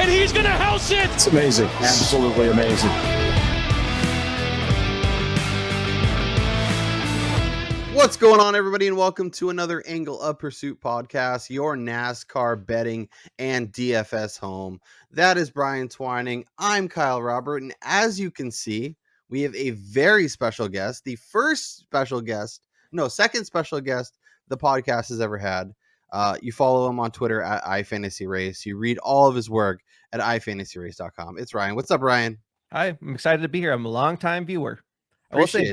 and he's going to house it. It's amazing. Absolutely amazing. What's going on, everybody, and welcome to another Angle of Pursuit podcast, your NASCAR betting and DFS home. That is Brian Twining. I'm Kyle Robert, and as you can see, we have a very special guest, second special guest the podcast has ever had. You follow him on Twitter at iFantasyRace. You read all of his work at iFantasyRace.com. It's Ryan. What's up, Ryan? Hi, I'm excited to be here. I'm a longtime viewer. I will say,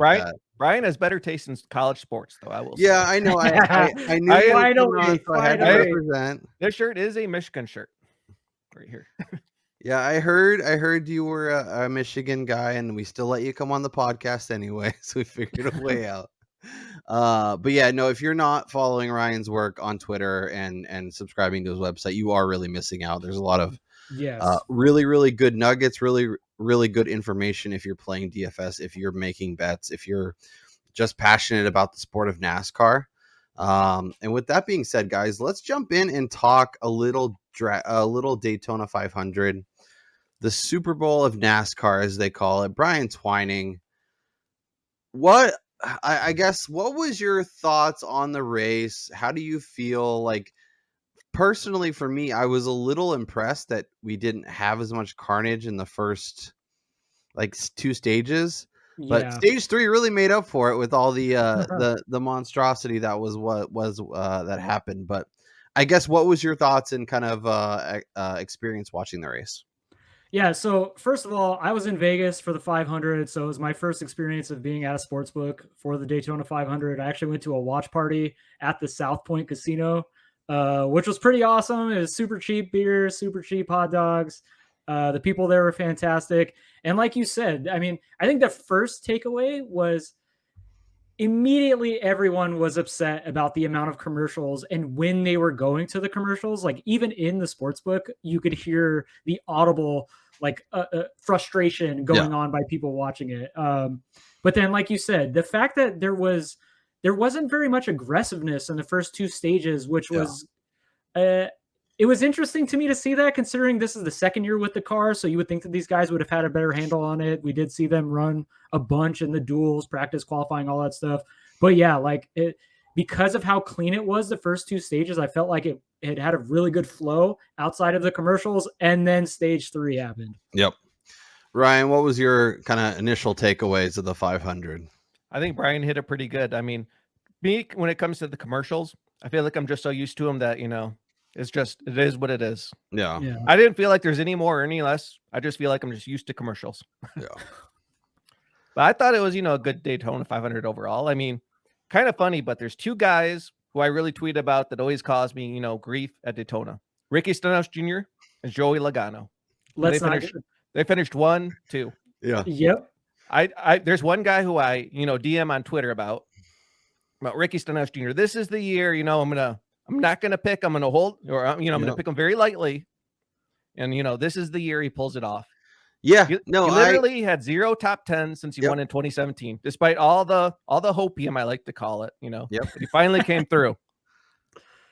Brian has better taste in college sports, though. I will. Yeah, say. I know. I knew you were coming on, so I had to represent. This shirt is a Michigan shirt, right here. Yeah, I heard you were a Michigan guy, and we still let you come on the podcast anyway, so we figured a way out. But yeah, no, if you're not following Ryan's work on Twitter and subscribing to his website, you are really missing out. There's a lot of really, really good nuggets, really, really good information if you're playing DFS, if you're making bets, if you're just passionate about the sport of NASCAR. And with that being said, guys, let's jump in and talk a little Daytona 500, the Super Bowl of NASCAR, as they call it. Brian Twining, I guess, what was your thoughts on the race? How do you feel? Like, personally, for me, I was a little impressed that we didn't have as much carnage in the first, two stages. But stage 3 really made up for it with all the the monstrosity that that happened. But I guess, what was your thoughts and kind of experience watching the race? Yeah, so first of all, I was in Vegas for the 500, so it was my first experience of being at a sportsbook for the Daytona 500. I actually went to a watch party at the South Point Casino, which was pretty awesome. It was super cheap beer, super cheap hot dogs. The people there were fantastic. And like you said, I mean, I think the first takeaway was immediately everyone was upset about the amount of commercials and when they were going to the commercials. Like, even in the sportsbook, you could hear the audible frustration going on by people watching it. But then, like you said, the fact that there wasn't very much aggressiveness in the first two stages, which was it was interesting to me to see that, considering this is the second year with the car. So you would think that these guys would have had a better handle on it. We did see them run a bunch in the duels, practice, qualifying, all that stuff. But yeah, because of how clean it was the first two stages, I felt like it had a really good flow outside of the commercials. And then stage 3 happened. Yep. Ryan, what was your kind of initial takeaways of the 500? I think Brian hit it pretty good. I mean, me, when it comes to the commercials, I feel like I'm just so used to them that, it is what it is. Yeah. I didn't feel like there's any more or any less. I just feel like I'm just used to commercials. Yeah. But I thought it was, a good Daytona 500 overall. I mean, kind of funny, but there's two guys who I really tweet about that always cause me, grief at Daytona. Ricky Stenhouse Jr. and Joey Logano. They finished 1, 2. Yeah. Yep. There's one guy who I, DM on Twitter about Ricky Stenhouse Jr. This is the year, I'm not going to pick. I'm going to hold, or, I'm going to pick him very lightly. And, this is the year he pulls it off. Yeah. He literally had 0 top 10 since he won in 2017, despite all the hopium, I like to call it, He finally came through.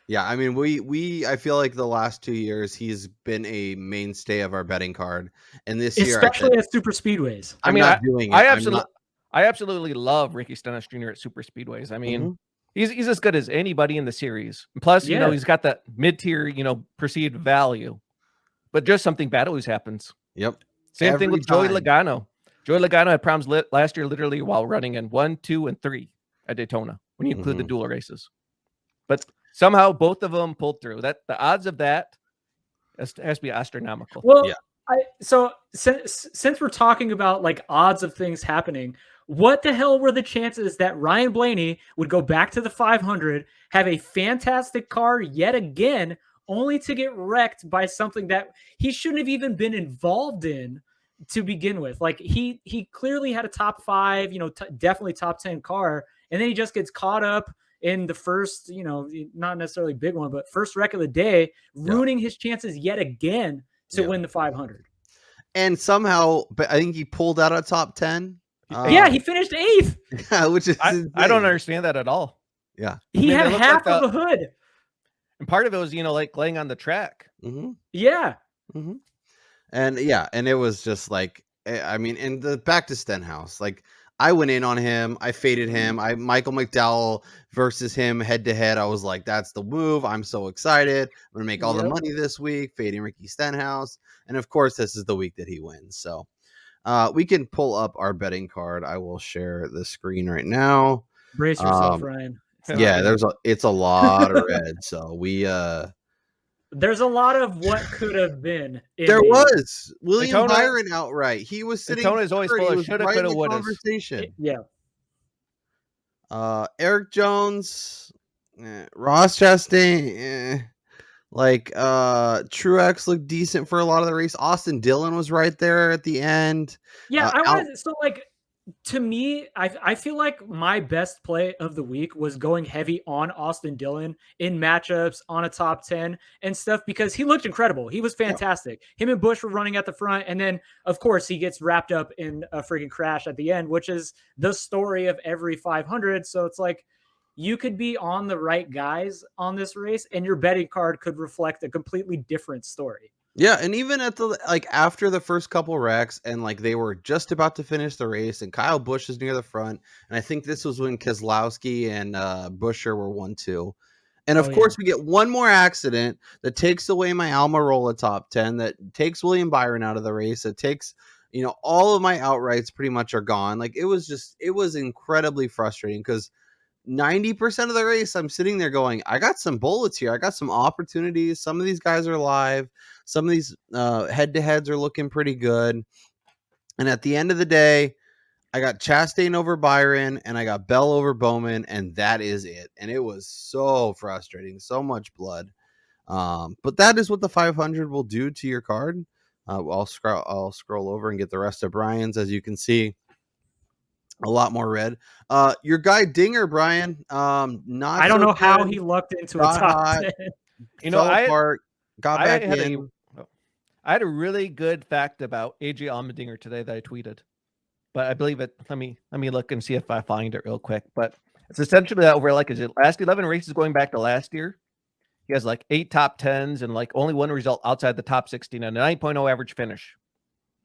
Yeah. I mean, I feel like the last 2 years, he's been a mainstay of our betting card. And this year, especially at super speedways. I absolutely love Ricky Stenhouse Jr. at super speedways. I mean, He's as good as anybody in the series. And plus, he's got that mid-tier, perceived value. But just something bad always happens. Yep. Same thing with Joey Logano. Joey Logano had problems last year, literally while running in 1, 2, and 3 at Daytona, when you include the dual races. But somehow both of them pulled through. That the odds of that has to be astronomical. Well, so since we're talking about odds of things happening, what the hell were the chances that Ryan Blaney would go back to the 500, have a fantastic car yet again, only to get wrecked by something that he shouldn't have even been involved in to begin with? He clearly had a top 5, definitely top 10 car, and then he just gets caught up in the first, not necessarily big one, but first wreck of the day, ruining his chances yet again to win the 500. And somehow, but I think he pulled out a top 10. He finished 8th. Yeah, which is I don't understand that at all. Yeah, he had half of a hood, and part of it was laying on the track. Mm-hmm. Yeah. Mm-hmm. And it was just like, I mean, and the back to Stenhouse, like I went in on him, I faded him, Michael McDowell versus him head to head. I was like, that's the move. I'm so excited. I'm gonna make all the money this week, fading Ricky Stenhouse, and of course, this is the week that he wins. So, we can pull up our betting card. I will share the screen right now. Brace yourself, Ryan. Yeah, it's a lot of red. So there's a lot of what could have been. There was William Daytona, Byron outright. He was sitting. Daytona is always full of shoulda, coulda, wouldas. Conversation. Yeah. Eric Jones, Ross Chastain, Truex looked decent for a lot of the race. Austin Dillon was right there at the end. Yeah, to me, I feel like my best play of the week was going heavy on Austin Dillon in matchups on a top 10 and stuff because he looked incredible. He was fantastic. Him and Busch were running at the front. And then, of course, he gets wrapped up in a freaking crash at the end, which is the story of every 500. So it's like you could be on the right guys on this race and your betting card could reflect a completely different story. Yeah, and even at the after the first couple wrecks and they were just about to finish the race and Kyle Busch is near the front, and I think this was when Keselowski and Buescher were 1-2. And of course we get one more accident that takes away my Almirola top 10, that takes William Byron out of the race, that takes all of my outrights pretty much are gone. It was incredibly frustrating because 90% of the race, I'm sitting there going, I got some bullets here. I got some opportunities. Some of these guys are live. Some of these head-to-heads are looking pretty good. And at the end of the day, I got Chastain over Byron and I got Bell over Bowman, and that is it. And it was so frustrating, so much blood. But that is what the 500 will do to your card. I'll scroll over and get the rest of Brian's. As you can see, a lot more red. Your guy Dinger, Brian. I don't know how he lucked into a top 10. I had a really good fact about AJ Allmendinger today that I tweeted, but I believe it. Let me look and see if I find it real quick. But it's essentially that over his last 11 races going back to last year, he has 8 top 10s and only one result outside the top 16 and a 9.0 average finish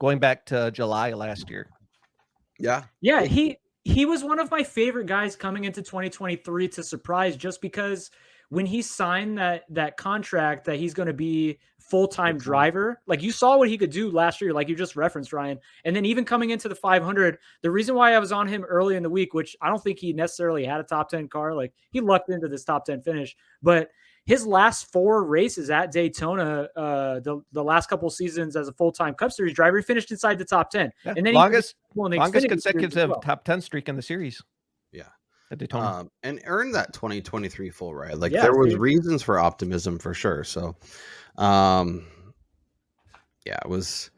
going back to July last year. Yeah. He was one of my favorite guys coming into 2023 to surprise, just because when he signed that contract that he's going to be full-time driver, you saw what he could do last year, like you just referenced, Ryan. And then even coming into the 500, the reason why I was on him early in the week, which I don't think he necessarily had a top 10 car, he lucked into this top 10 finish, but his last 4 races at Daytona, the last couple seasons as a full-time Cup Series driver, he finished inside the top 10. Yeah. And then longest consecutive top 10 streak in the series. Yeah. At Daytona. And earned that 2023 full ride. There was reasons for optimism for sure. So, it was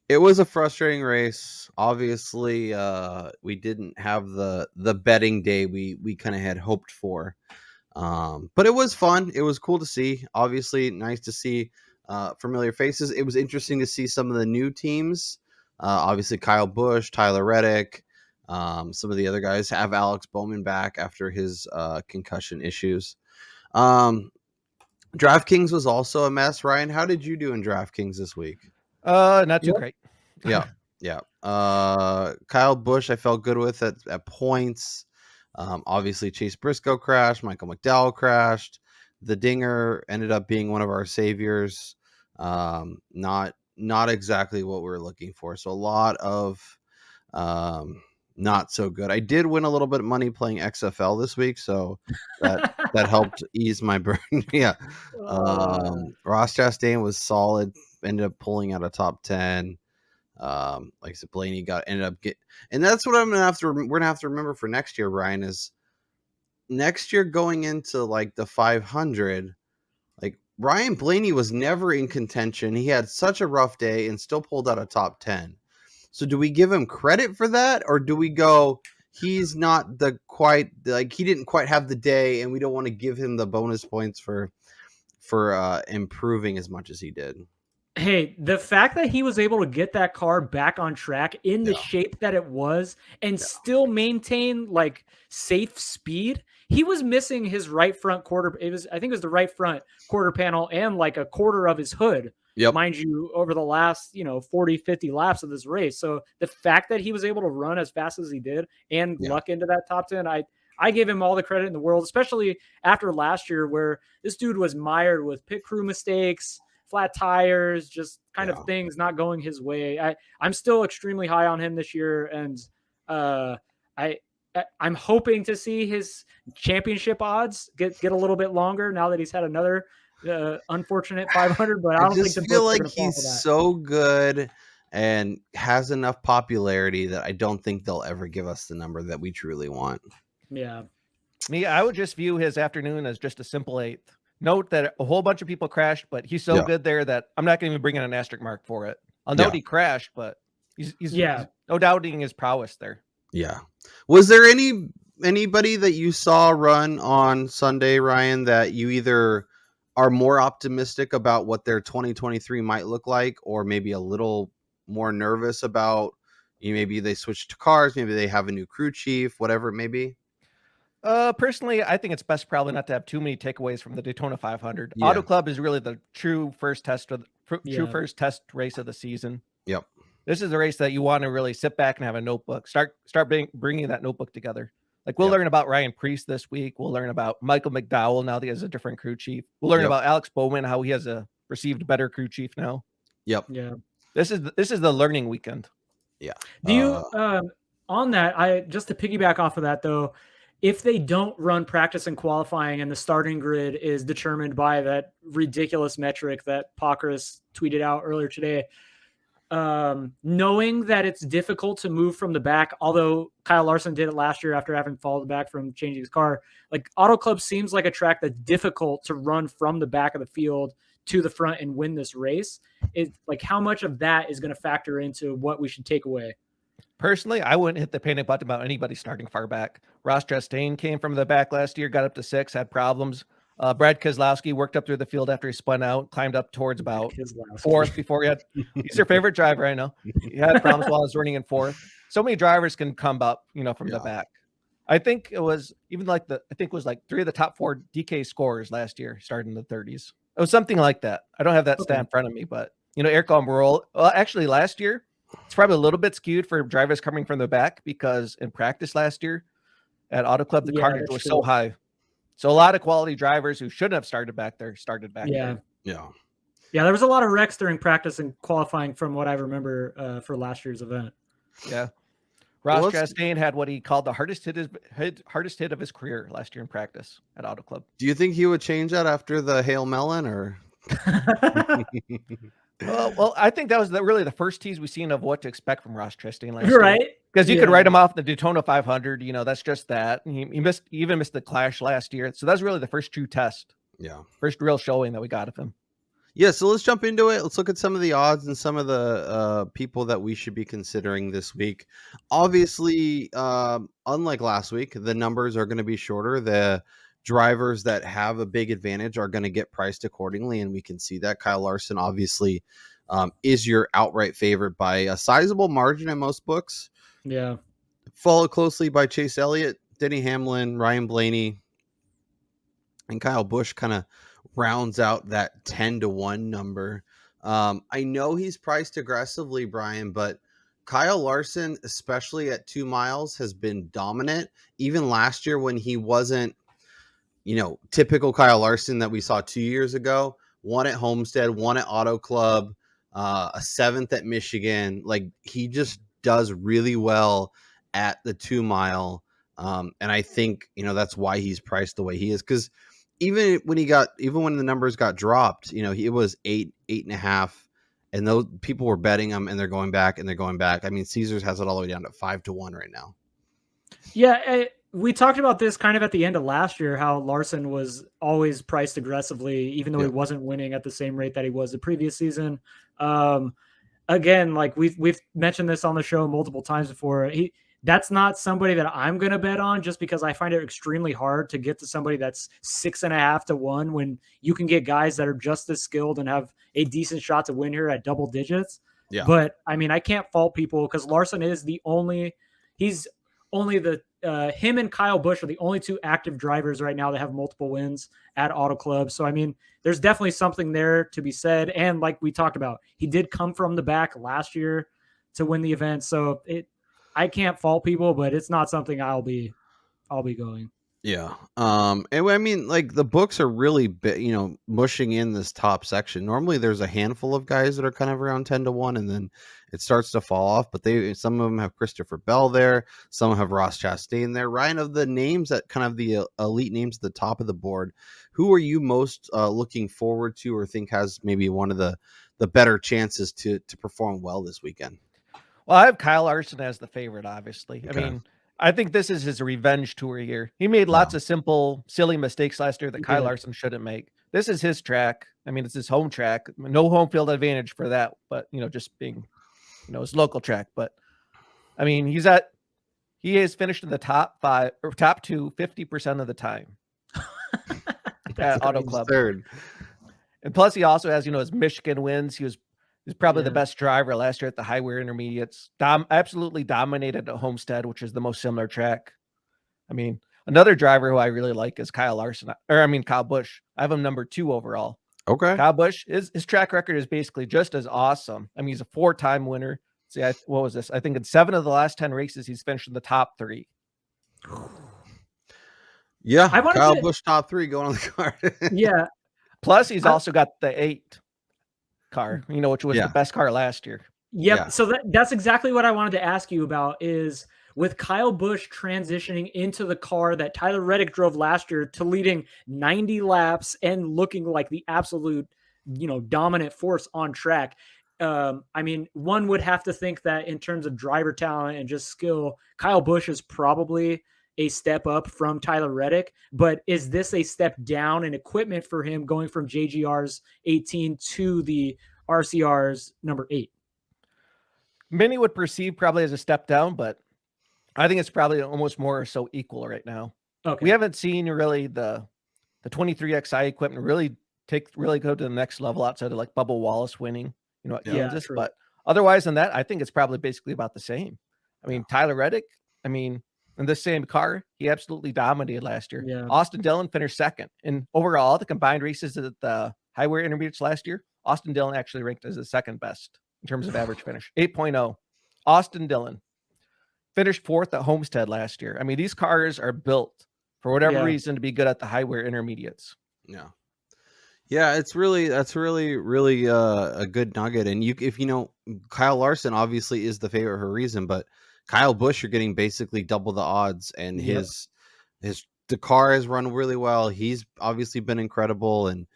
a frustrating race. Obviously, we didn't have the betting day we kind of had hoped for. But it was fun. It was cool to see. Obviously, nice to see familiar faces. It was interesting to see some of the new teams. Obviously, Kyle Busch, Tyler Reddick, some of the other guys have Alex Bowman back after his concussion issues. DraftKings was also a mess. Ryan, how did you do in DraftKings this week? Not too great. Yeah. Kyle Busch, I felt good with at points. Obviously, Chase Briscoe crashed. Michael McDowell crashed. The Dinger ended up being one of our saviors. Not exactly what we were looking for. So a lot of not so good. I did win a little bit of money playing XFL this week, so that helped ease my burden. Yeah. Ross Chastain was solid. Ended up pulling out a top 10. Like I said, Blaney and that's what we're gonna have to remember for next year, Brian, is next year going into the 500, Ryan Blaney was never in contention. He had such a rough day and still pulled out a top 10. So do we give him credit for that, or do we go, he's not he didn't quite have the day and we don't want to give him the bonus points for improving as much as he did? Hey, the fact that he was able to get that car back on track in the shape that it was and still maintain safe speed. He was missing his right front quarter. I think it was the right front quarter panel and a quarter of his hood Yep. mind you, over the last, 40, 50 laps of this race. So the fact that he was able to run as fast as he did and luck into that top 10, I give him all the credit in the world, especially after last year where this dude was mired with pit crew mistakes, flat tires, just kind of things not going his way. I'm still extremely high on him this year. And I'm hoping to see his championship odds get a little bit longer now that he's had another unfortunate 500, but I don't think the feel books are like gonna fall for he's that. so good and has enough popularity that I don't think they'll ever give us the number that we truly want. Yeah. Me, I would just view his afternoon as just a simple 8th. Note that a whole bunch of people crashed, but he's so good there that I'm not going to even bring in an asterisk mark for it. I'll note he crashed, but he's no doubting his prowess there. Yeah. Was there anybody that you saw run on Sunday, Ryan, that you either are more optimistic about what their 2023 might look like, or maybe a little more nervous about, maybe they switched to cars, maybe they have a new crew chief, whatever it may be? Personally, I think it's best probably not to have too many takeaways from the Daytona 500. Yeah. Auto Club is really the true first test race of the season. Yep. This is a race that you want to really sit back and have a notebook. Start bringing that notebook together. Like we'll learn about Ryan Preece this week. We'll learn about Michael McDowell now that he has a different crew chief. We'll learn about Alex Bowman, how he has received better crew chief now. Yep. Yeah. This is the learning weekend. Yeah. Do you on that, just to piggyback off of that though, if they don't run practice and qualifying and the starting grid is determined by that ridiculous metric that Pockrass tweeted out earlier today, knowing that it's difficult to move from the back, although Kyle Larson did it last year after having fallen back from changing his car, like Auto Club seems like a track that's difficult to run from the back of the field to the front and win this race. It's like, how much of that is going to factor into what we should take away? Personally, I wouldn't hit the panic button about anybody starting far back. Ross Chastain came from the back last year, got up to 6th, had problems. Brad Keselowski worked up through the field after he spun out, climbed up towards about 4th before he's your favorite driver, I know. He had problems while he was running in 4th. So many drivers can come up, from the back. I think it was even like 3 of the top 4 DK scorers last year started in the 30s. It was something like that. I don't have that stat in front of me, but Eric Almirola, actually last year, it's probably a little bit skewed for drivers coming from the back because in practice last year at Auto Club, the carnage was so high. So a lot of quality drivers who shouldn't have started back there started back there. Yeah. Yeah, there was a lot of wrecks during practice and qualifying from what I remember for last year's event. Yeah. Ross Chastain had what he called the hardest hit of his career last year in practice at Auto Club. Do you think he would change that after the Hail Melon, or? Well, I think that was really the first tease we've seen of what to expect from Ross Chastain last year. Right. Because you could write him off the Daytona 500. That's just that. He even missed the Clash last year. So that's really the first true test. Yeah. First real showing that we got of him. Yeah, so let's jump into it. Let's look at some of the odds and some of the people that we should be considering this week. Obviously, unlike last week, the numbers are going to be shorter. The drivers that have a big advantage are going to get priced accordingly, and we can see that. Kyle Larson, obviously, is your outright favorite by a sizable margin in most books. Yeah. Followed closely by Chase Elliott, Denny Hamlin, Ryan Blaney, and Kyle Busch kind of rounds out that 10-1 number. I know he's priced aggressively, Brian, but Kyle Larson, especially at 2 miles, has been dominant. Even last year when he wasn't, typical Kyle Larson that we saw 2 years ago, won at Homestead, won at Auto Club, a 7th at Michigan. Like, he just does really well at the 2 mile. And I think, that's why he's priced the way he is. Because even when the numbers got dropped, it was 8.5, and those people were betting him, and they're going back and they're going back. I mean, Caesars has it all the way down to 5-1 right now. Yeah. We talked about this kind of at the end of last year, how Larson was always priced aggressively, even though he wasn't winning at the same rate that he was the previous season. Again, like we've mentioned this on the show multiple times before. That's not somebody that I'm going to bet on, just because I find it extremely hard to get to somebody that's 6.5-1 when you can get guys that are just as skilled and have a decent shot to win here at double digits. Yeah. But I mean, I can't fault people because Larson is he's only him and Kyle Busch are the only two active drivers right now that have multiple wins at Auto Club. So, I mean, there's definitely something there to be said. And like we talked about, he did come from the back last year to win the event. So I can't fault people, but it's not something I'll be going. Yeah. And I mean, like the books are really, mushing in this top section. Normally there's a handful of guys that are kind of around 10-1 and then it starts to fall off, but some of them have Christopher Bell there. Some have Ross Chastain there. Ryan, of the names that kind of the elite names at the top of the board, who are you most looking forward to or think has maybe one of the better chances to perform well this weekend? Well, I have Kyle Larson as the favorite, obviously. Okay. I mean, I think this is his revenge tour year. He made lots of simple, silly mistakes last year that Kyle Larson shouldn't make. This is his track. I mean, it's his home track. No home field advantage for that, but, just being, his local track. But, I mean, he has finished in the top 5 or top 2 50% of the time at Auto Club. Third. And plus, he also has, his Michigan wins. He's probably the best driver last year at the Highway Intermediates. Absolutely dominated at Homestead, which is the most similar track. I mean, another driver who I really like is Kyle Busch. I have him number 2 overall. Okay. Kyle Busch, his track record is basically just as awesome. I mean, he's a 4-time winner. See, what was this? I think in 7 of the last 10 races, he's finished in the top 3. Yeah, Kyle Busch top 3 going on the card. Yeah. Plus, he's also got the 8 car, which was the best car last year. Yep. Yeah. So that's exactly what I wanted to ask you about is with Kyle Busch transitioning into the car that Tyler Reddick drove last year to leading 90 laps and looking like the absolute, dominant force on track. I mean, one would have to think that in terms of driver talent and just skill, Kyle Busch is probably a step up from Tyler Reddick, but is this a step down in equipment for him going from JGR's 18 to the RCR's number 8? Many would perceive probably as a step down, but I think it's probably almost more or so equal right now. Okay. We haven't seen really the 23XI equipment really go to the next level outside of like Bubba Wallace winning, at Kansas. True. But otherwise than that, I think it's probably basically about the same. I mean, Tyler Reddick, in the same car, he absolutely dominated last year. Yeah. Austin Dillon finished 2nd. And overall, the combined races at the Highway Intermediates last year, Austin Dillon actually ranked as the 2nd best in terms of average finish. 8.0. Austin Dillon finished 4th at Homestead last year. I mean, these cars are built for whatever reason to be good at the Highway Intermediates. Yeah. Yeah, that's really a good nugget. And if Kyle Larson obviously is the favorite for a reason, but Kyle Busch, you're getting basically double the odds, and the car has run really well. He's obviously been incredible, and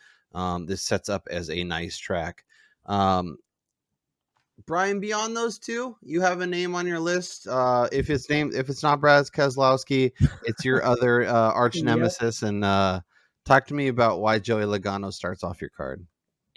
this sets up as a nice track. Brian, beyond those two, you have a name on your list. If it's not Brad Keselowski, it's your other arch nemesis. And talk to me about why Joey Logano starts off your card.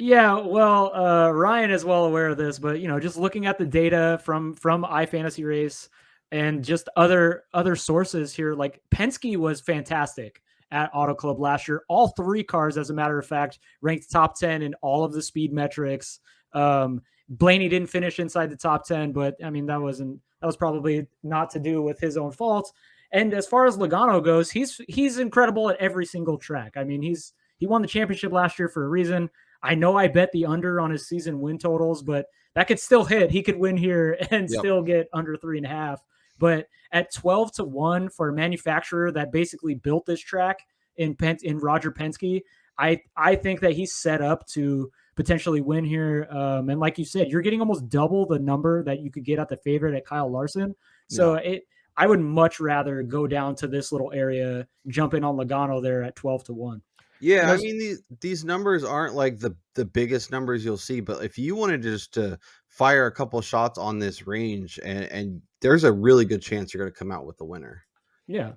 Yeah, well, Ryan is well aware of this, but just looking at the data from iFantasyRace and just other sources here, like Penske was fantastic at Auto Club last year. All 3 cars, as a matter of fact, ranked top 10 in all of the speed metrics. Blaney didn't finish inside the top 10, but I mean that was probably not to do with his own fault. And as far as Logano goes, he's incredible at every single track. I mean, he won the championship last year for a reason. I know I bet the under on his season win totals, but that could still hit. He could win here and still get under 3.5. But at 12-1 for a manufacturer that basically built this track in Roger Penske, I think that he's set up to potentially win here. And like you said, you're getting almost double the number that you could get at the favorite at Kyle Larson. So I would much rather go down to this little area, jump in on Logano there at 12-1. Yeah, I mean these numbers aren't like the biggest numbers you'll see, but if you wanted just to fire a couple shots on this range, and there's a really good chance you're going to come out with the winner. Yeah,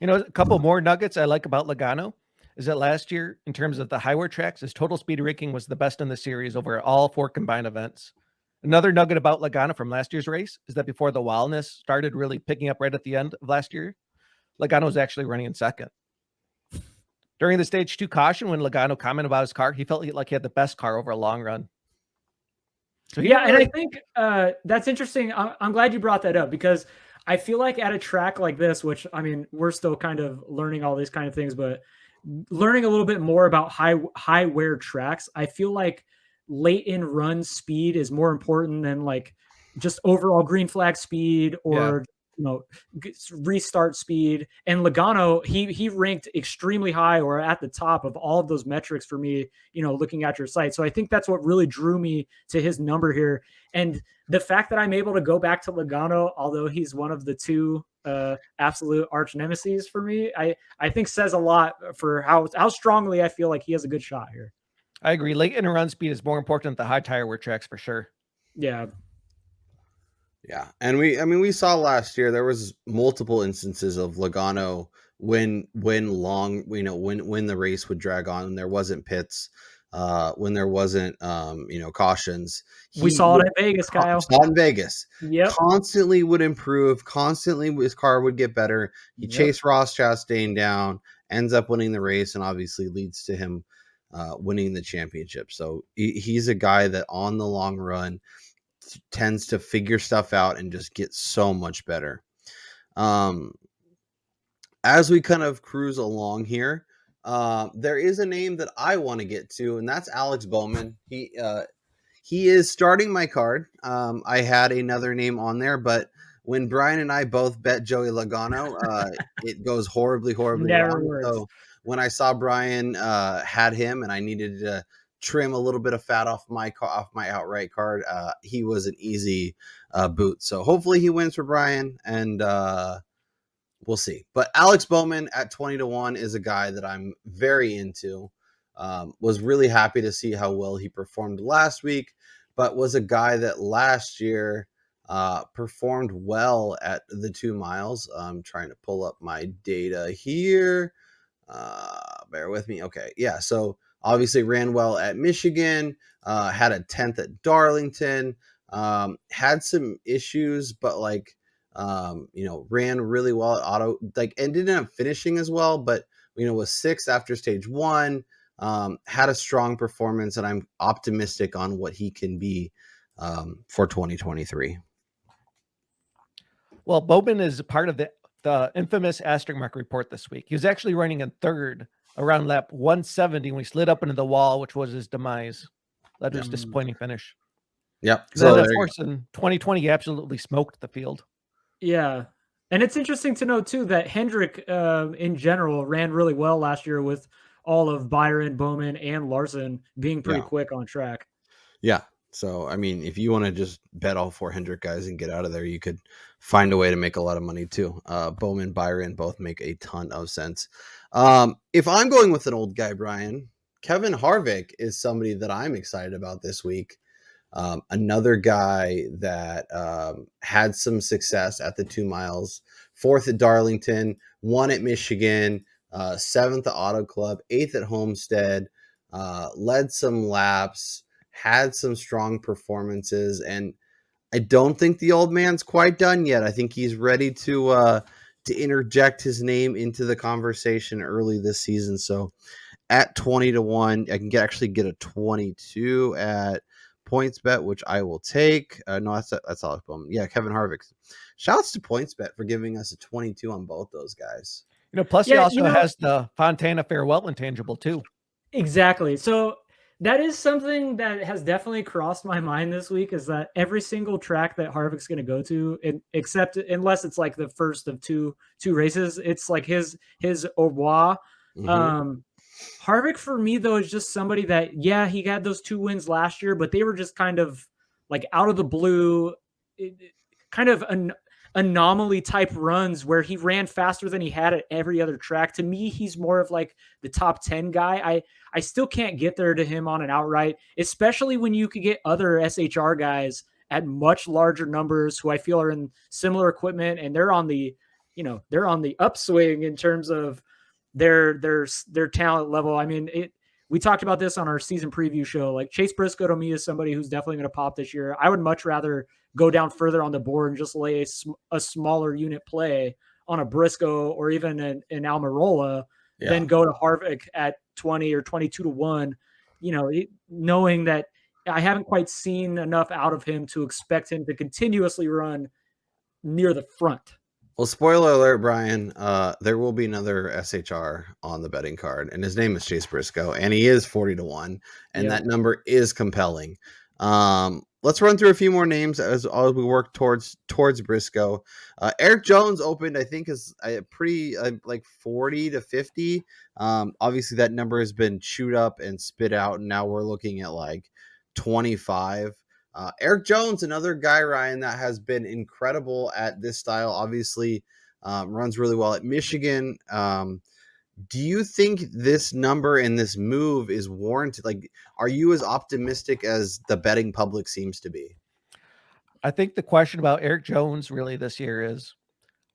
a couple more nuggets I like about Logano is that last year, in terms of the highway tracks, his total speed ranking was the best in the series over all 4 combined events. Another nugget about Logano from last year's race is that before the wildness started really picking up right at the end of last year, Logano was actually running in 2nd. During the stage 2 caution, when Logano commented about his car, he felt like he had the best car over a long run. So and I think that's interesting. I'm glad you brought that up because I feel like at a track like this, which I mean, we're still kind of learning all these kind of things, but learning a little bit more about high wear tracks, I feel like late in run speed is more important than like just overall green flag speed or restart speed. And Logano, he ranked extremely high or at the top of all of those metrics for me, looking at your site. So I think that's what really drew me to his number here. And the fact that I'm able to go back to Logano, although he's one of the two absolute arch nemesis for me, I think says a lot for how strongly I feel like he has a good shot here. I agree. Late in run speed is more important than the high tire wear tracks for sure. Yeah. Yeah. And we saw last year, there was multiple instances of Logano when the race would drag on and there wasn't pits, when there wasn't, cautions. We saw it in Vegas, Kyle. Saw it in Vegas. Yep. Constantly would improve. Constantly his car would get better. He chased Ross Chastain down, ends up winning the race, and obviously leads to him winning the championship. So he's a guy that on the long run tends to figure stuff out and just get so much better. As we kind of cruise along here, there is a name that I want to get to, and that's Alex Bowman. He is starting my card. I had another name on there, but when Brian and I both bet Joey Logano, it goes horribly wrong. So when I saw Brian had him and I needed to trim a little bit of fat off my outright card, he was an easy boot. So hopefully he wins for Brian, and we'll see. But Alex Bowman at 20-1 is a guy that I'm very into. Was really happy to see how well he performed last week, but was a guy that last year performed well at the 2 miles. I'm trying to pull up my data here. Bear with me. Okay. Yeah. So obviously ran well at Michigan, had a 10th at Darlington, had some issues, but ran really well at Auto, and didn't end up finishing as well, but, was 6th after stage 1, had a strong performance, and I'm optimistic on what he can be for 2023. Well, Bowman is part of the infamous asterisk mark report this week. He was actually running in 3rd around lap 170 when he slid up into the wall, which was his demise. That was a disappointing finish. Yep. So then, of course, in 2020, he absolutely smoked the field. Yeah. And it's interesting to know, too, that Hendrick, in general, ran really well last year with all of Byron, Bowman, and Larson being pretty quick on track. Yeah. So, I mean, if you want to just bet all 4 Hendrick guys and get out of there, you could find a way to make a lot of money, too. Bowman, Byron both make a ton of sense. If I'm going with an old guy, Brian, Kevin Harvick is somebody that I'm excited about this week. Another guy that had some success at the 2 miles, 4th at Darlington, 1 at Michigan, 7th at Auto Club, 8th at Homestead, led some laps, had some strong performances, and I don't think the old man's quite done yet. I think he's ready to interject his name into the conversation early this season. So at 20-1, I can actually get a 22 at PointsBet, which I will take. No, that's Alex Bowman. Yeah, Kevin Harvick. Shouts to PointsBet for giving us a 22 on both those guys. Plus he also has the Fontana Farewell intangible too. Exactly. So that is something that has definitely crossed my mind this week, is that every single track that Harvick's going to go to, except unless it's like the first of two races, it's like his au revoir. Mm-hmm. Harvick for me though is just somebody that, he had those 2 wins last year, but they were just kind of like out of the blue, kind of an anomaly type runs where he ran faster than he had at every other track. To me, he's more of like the top 10 guy. I still can't get there to him on an outright, especially when you could get other SHR guys at much larger numbers who I feel are in similar equipment, and they're on the upswing in terms of their talent level. I mean, we talked about this on our season preview show. Like Chase Briscoe to me is somebody who's definitely going to pop this year. I would much rather go down further on the board and just lay a smaller unit play on a Briscoe or even an Almirola than go to Harvick at 20 or 22-1, knowing that I haven't quite seen enough out of him to expect him to continuously run near the front. Well, spoiler alert, Brian. There will be another SHR on the betting card, and his name is Chase Briscoe, and he is 40-1, and that number is compelling. Let's run through a few more names as we work towards Briscoe. Eric Jones opened, I think, is pretty like 40-50. Obviously, that number has been chewed up and spit out, and now we're looking at like 25. Eric Jones, another guy, Ryan, that has been incredible at this style, obviously runs really well at Michigan. Do you think this number and this move is warranted? Like, are you as optimistic as the betting public seems to be? I think the question about Eric Jones really this year is,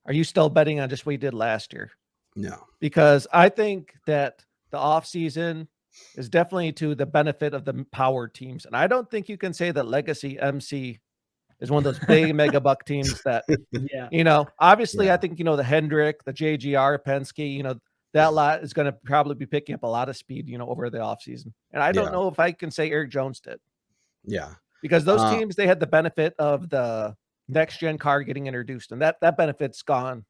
are you still betting on just what he did last year? No. Because I think that the offseason is definitely to the benefit of the power teams. And I don't think you can say that Legacy MC is one of those big mega buck teams that, obviously I think, the Hendrick, the JGR, Penske, that lot is going to probably be picking up a lot of speed, over the offseason. And I don't know if I can say Eric Jones did. Yeah. Because those teams, they had the benefit of the next gen car getting introduced, and that benefit's gone.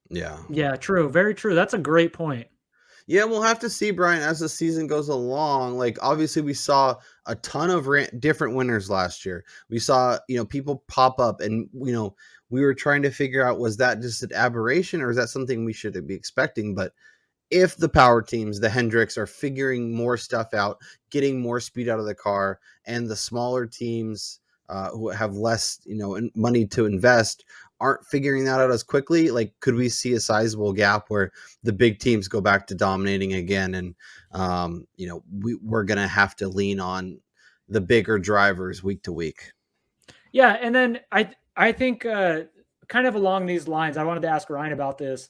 Yeah. Yeah, true. Very true. That's a great point. Yeah, we'll have to see, Brian, as the season goes along. Like, obviously, we saw a ton of different winners last year. We saw, people pop up, and, we were trying to figure out, was that just an aberration, or is that something we should be expecting? But if the power teams, the Hendricks, are figuring more stuff out, getting more speed out of the car, and the smaller teams who have less, money to invest aren't figuring that out as quickly, like, could we see a sizable gap where the big teams go back to dominating again? And, we're going to have to lean on the bigger drivers week to week. Yeah. And then I think kind of along these lines, I wanted to ask Ryan about this.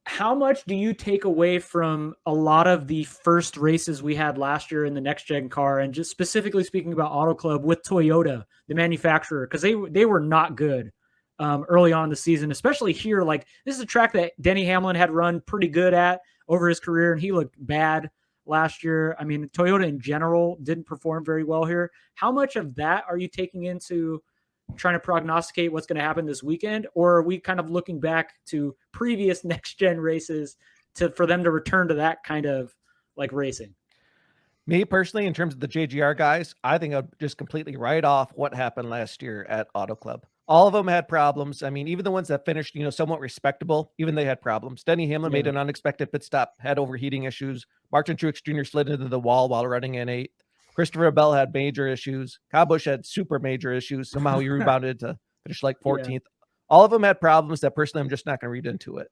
How much do you take away from a lot of the first races we had last year in the next gen car, and just specifically speaking about Auto Club with Toyota, the manufacturer, because they were not good early on in the season, especially here. Like, this is a track that Denny Hamlin had run pretty good at over his career, and he looked bad last year. I mean, Toyota in general didn't perform very well here. How much of that are you taking into trying to prognosticate what's going to happen this weekend, or are we kind of looking back to previous next gen races for them to return to that kind of like racing? Me personally, in terms of the JGR guys, I think I'll just completely write off what happened last year at Auto Club. All of them had problems. I mean, even the ones that finished, somewhat respectable, even they had problems. Denny Hamlin made an unexpected pit stop, had overheating issues. Martin Truex Jr. slid into the wall while running in 8th. Christopher Bell had major issues. Kyle Busch had super major issues. Somehow he rebounded to finish like 14th. Yeah. All of them had problems that personally I'm just not going to read into it.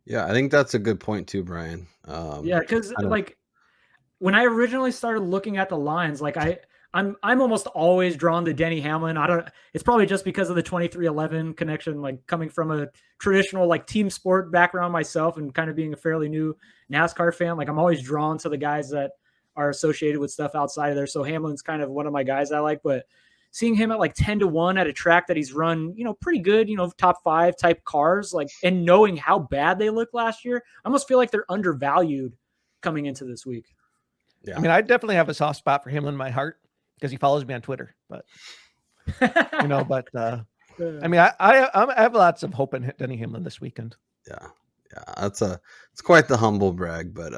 Yeah, I think that's a good point too, Brian. Because like when I originally started looking at the lines, like I'm almost always drawn to Denny Hamlin. It's probably just because of the 2311 connection, like coming from a traditional like team sport background myself and kind of being a fairly new NASCAR fan. Like, I'm always drawn to the guys that are associated with stuff outside of there. So Hamlin's kind of one of my guys I like, but seeing him at like 10-1 at a track that he's run, pretty good, top 5 type cars, like, and knowing how bad they looked last year, I almost feel like they're undervalued coming into this week. Yeah. I mean, I definitely have a soft spot for him in my heart because he follows me on Twitter, but I mean, I have lots of hope in Denny Hamlin this weekend. Yeah. It's quite the humble brag, but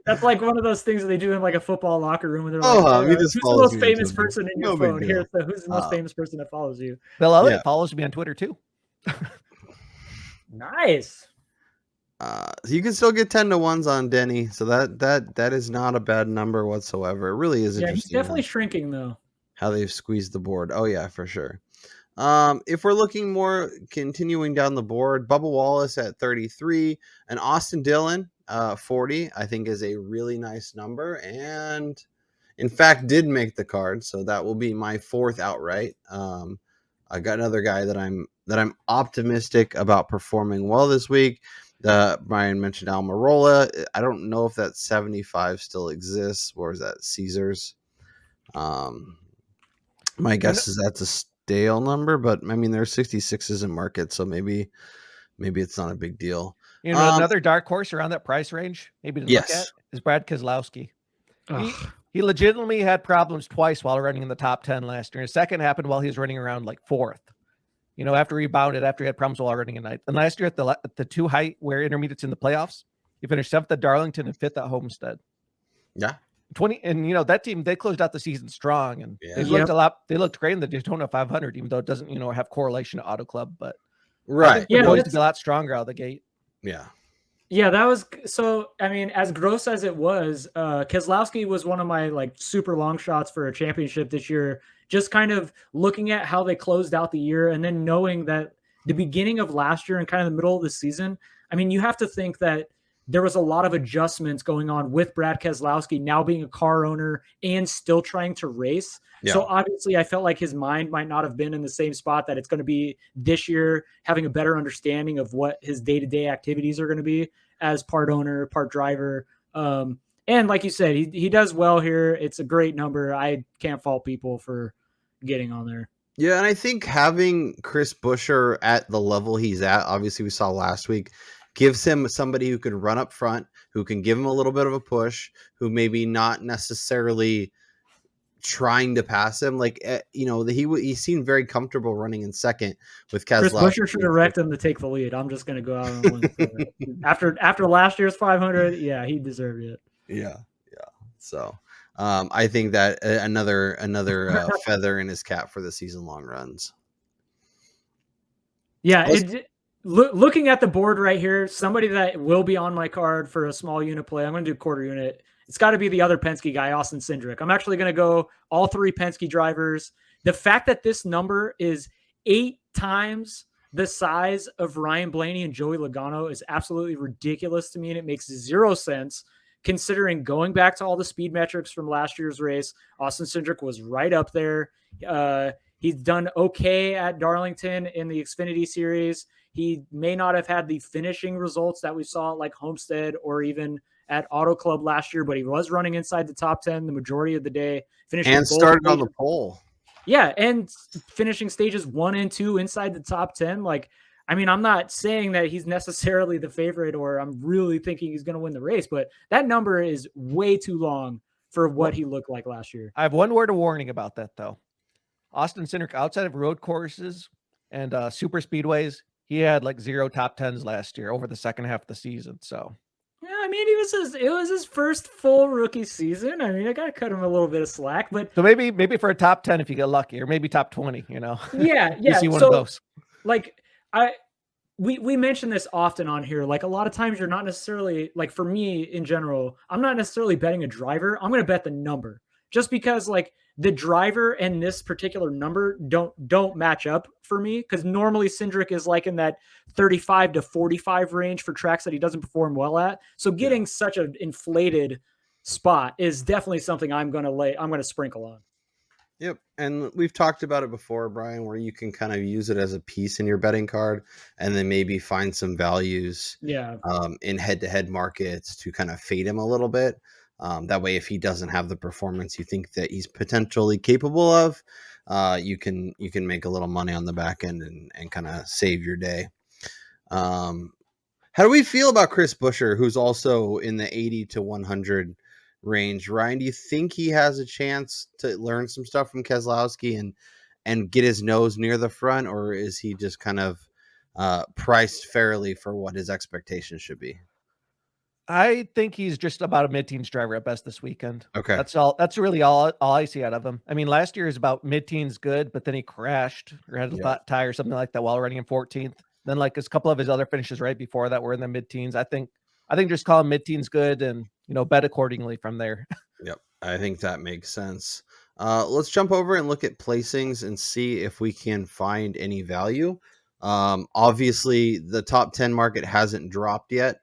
that's like one of those things that they do in like a football locker room, and they're like, "Who's the most famous person in your phone?" Here's who's the most famous person that follows you. Bill Elliott follows me on Twitter too. Nice. You can still get 10-1s on Denny, so that is not a bad number whatsoever. It really is interesting. He's definitely shrinking though. How they've squeezed the board. Oh yeah, for sure. If we're looking more continuing down the board, Bubba Wallace at 33 and Austin Dillon 40, I think is a really nice number, and in fact did make the card, so that will be my 4th outright. I got another guy that I'm optimistic about performing well this week. Brian mentioned Almirola. I don't know if that 75 still exists, or is that Caesars? My guess is that's a stale number, but I mean, there are 66s in market, so maybe it's not a big deal. Another dark horse around that price range, maybe to look at, is Brad Keselowski. He legitimately had problems twice while running in the top 10 last year. His second happened while he was running around like 4th. After he rebounded, after he had problems while running at night. And last year at the 2 height where intermediates in the playoffs, he finished 7th at Darlington and 5th at Homestead. Yeah. 20 and that team, they closed out the season strong, and they looked great in the Daytona 500, even though it doesn't have correlation to Auto Club, but right. The boys to be a lot stronger out of the gate. Yeah, that was so. I mean, as gross as it was, Keselowski was one of my like super long shots for a championship this year. Just kind of looking at how they closed out the year, and then knowing that the beginning of last year and kind of the middle of the season. I mean, you have to think that there was a lot of adjustments going on with Brad Keselowski now being a car owner and still trying to race. Yeah. So obviously I felt like his mind might not have been in the same spot that it's going to be this year, having a better understanding of what his day-to-day activities are going to be as part owner, part driver. And like you said, he does well here. It's a great number. I can't fault people for getting on there. Yeah, and I think having Chris Buescher at the level he's at, obviously we saw last week, gives him somebody who can run up front, who can give him a little bit of a push, who maybe not necessarily trying to pass him. Like, he seemed very comfortable running in second with Keselowski. Chris Buescher should direct him to take the lead. I'm just going to go out on one. After last year's 500, yeah, he deserved it. Yeah. So I think that another feather in his cap for the season long runs. Yeah, looking at the board right here, somebody that will be on my card for a small unit play, I'm going to do quarter unit. It's got to be the other Penske guy, Austin Cindric. I'm actually going to go all 3 Penske drivers. The fact that this number is 8 times the size of Ryan Blaney and Joey Logano is absolutely ridiculous to me, and it makes 0 sense considering going back to all the speed metrics from last year's race. Austin Cindric was right up there. He's done okay at Darlington in the Xfinity Series. He may not have had the finishing results that we saw at like Homestead or even at Auto Club last year, but he was running inside the top 10 the majority of the day. Finishing and started on the pole. Yeah, and finishing stages 1 and 2 inside the top 10. Like, I mean, I'm not saying that he's necessarily the favorite or I'm really thinking he's going to win the race, but that number is way too long for what he looked like last year. I have one word of warning about that, though. Austin Cindric, outside of road courses and super speedways, he had like 0 top 10s last year over the second half of the season. So, yeah, I mean, it was his first full rookie season. I mean, I got to cut him a little bit of slack, but so maybe for a top 10 if you get lucky, or maybe top 20. Yeah, you see one of those. Like we mention this often on here. Like a lot of times, you're not necessarily like for me in general. I'm not necessarily betting a driver. I'm going to bet the number just because like. The driver and this particular number don't match up for me because normally Cindric is like in that 35 to 45 range for tracks that he doesn't perform well at. So getting such an inflated spot is definitely something I'm going to sprinkle on. Yep. And we've talked about it before, Brian, where you can kind of use it as a piece in your betting card and then maybe find some values in head-to-head markets to kind of fade him a little bit. That way, if he doesn't have the performance you think that he's potentially capable of, you can make a little money on the back end and kind of save your day. How do we feel about Chris Buescher, who's also in the 80 to 100 range? Ryan, do you think he has a chance to learn some stuff from Keselowski and get his nose near the front, or is he just kind of priced fairly for what his expectations should be? I think he's just about a mid-teens driver at best this weekend. Okay. That's really all I see out of him. I mean, last year is about mid-teens good, but then he crashed or had a flat tire or something like that while running in 14th. Then like a couple of his other finishes right before that were in the mid-teens. I think just call him mid-teens good and, bet accordingly from there. Yep. I think that makes sense. Let's jump over and look at placings and see if we can find any value. Obviously the top 10 market hasn't dropped yet.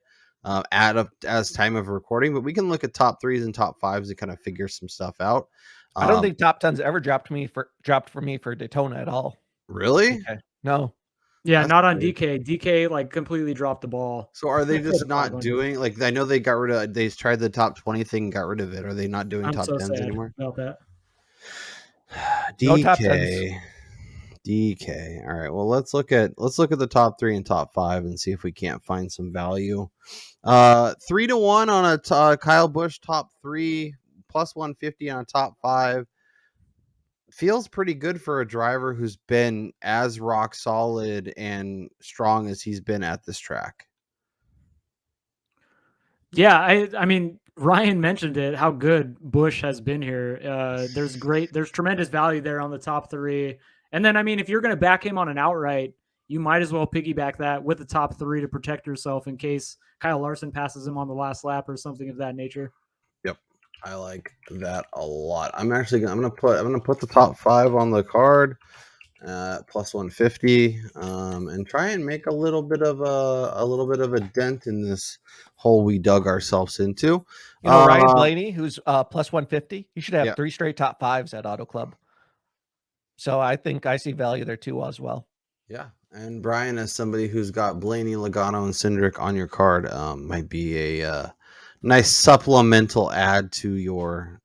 As time of recording, but we can look at top 3s and top 5s to kind of figure some stuff out. I don't think top 10s ever dropped for me for Daytona at all. Really? Okay. No. Yeah, not on DK. DK like completely dropped the ball. So are they just not doing like? I know they tried the top 20 thing, got rid of it. Are they not doing top 10s anymore? About that. DK. No top 10s. DK. All right. Well, let's look at the top 3 and top 5 and see if we can't find some value. 3-1 on a Kyle Busch top 3 plus 150 on a top 5 feels pretty good for a driver who's been as rock solid and strong as he's been at this track. Yeah, I mean, Ryan mentioned it, how good Busch has been here. There's tremendous value there on the top 3. And then, I mean, if you're going to back him on an outright, you might as well piggyback that with the top 3 to protect yourself in case Kyle Larson passes him on the last lap or something of that nature. Yep. I like that a lot. I'm going to put the top 5 on the card. Plus 150, and try and make a little bit of a dent in this hole we dug ourselves into. Ryan Blaney, who's plus 150, he should have 3 straight top 5s at Auto Club. So I think I see value there too as well. Yeah, and Brian, as somebody who's got Blaney, Logano, and Cindric on your card, might be a nice supplemental add to your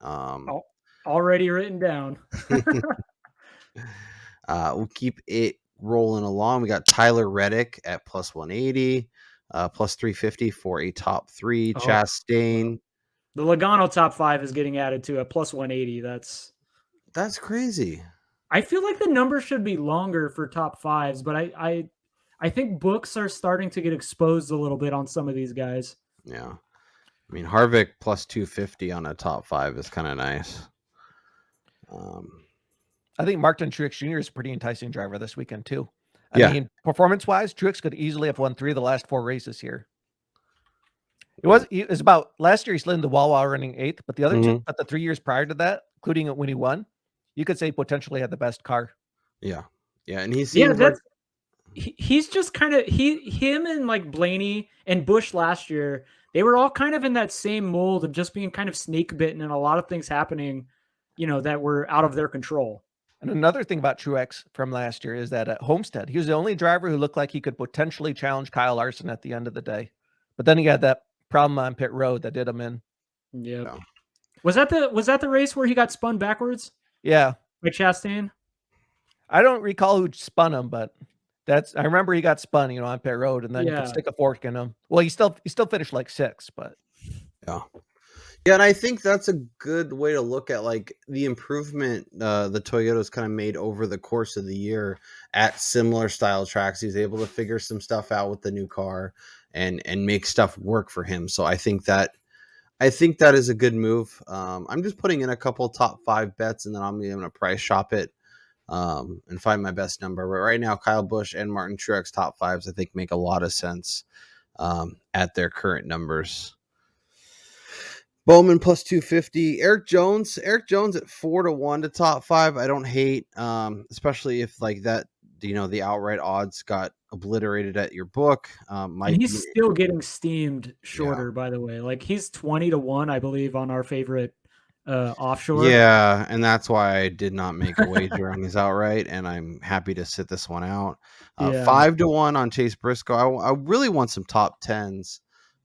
already written down. We'll keep it rolling along. We got Tyler Reddick at plus 180, plus 350 for a top 3. Chastain. The Logano top 5 is getting added to a plus 180. That's crazy. I feel like the number should be longer for top 5s, but I think books are starting to get exposed a little bit on some of these guys. Yeah. I mean, Harvick plus 250 on a top 5 is kind of nice. I think Martin Truex Jr. is a pretty enticing driver this weekend too. I mean, performance-wise, Truex could easily have won 3 of the last 4 races here. It was about last year he slid into Wawa running 8th, but the other 2, but the 3 years prior to that, including when he won, you could say potentially had the best car. Yeah, and he seems he's just kind of him and like Blaney and Busch last year. They were all kind of in that same mold of just being kind of snake bitten and a lot of things happening, that were out of their control. And another thing about Truex from last year is that at Homestead, he was the only driver who looked like he could potentially challenge Kyle Larson at the end of the day. But then he had that problem on pit road that did him in. Yeah. Was that the race where he got spun backwards? Yeah. By Chastain? I don't recall who spun him, but I remember he got spun, on pit road, and then you could stick a fork in him. Well, he still finished like 6th, but yeah, and I think that's a good way to look at like the improvement the Toyota's kind of made over the course of the year at similar style tracks. He's able to figure some stuff out with the new car and make stuff work for him. So I think that is a good move. I'm just putting in a couple top 5 bets, and then I'm going to price shop it and find my best number. But right now, Kyle Busch and Martin Truex top 5s I think make a lot of sense at their current numbers. Bowman plus 250. Eric Jones at 4-1 to top 5. I don't hate, especially if like that, the outright odds got obliterated at your book. And he's still getting steamed shorter, by the way. Like he's 20-1, I believe, on our favorite offshore. Yeah, and that's why I did not make a wager on his outright, and I'm happy to sit this one out. 5-1 on Chase Briscoe. I really want some top 10s.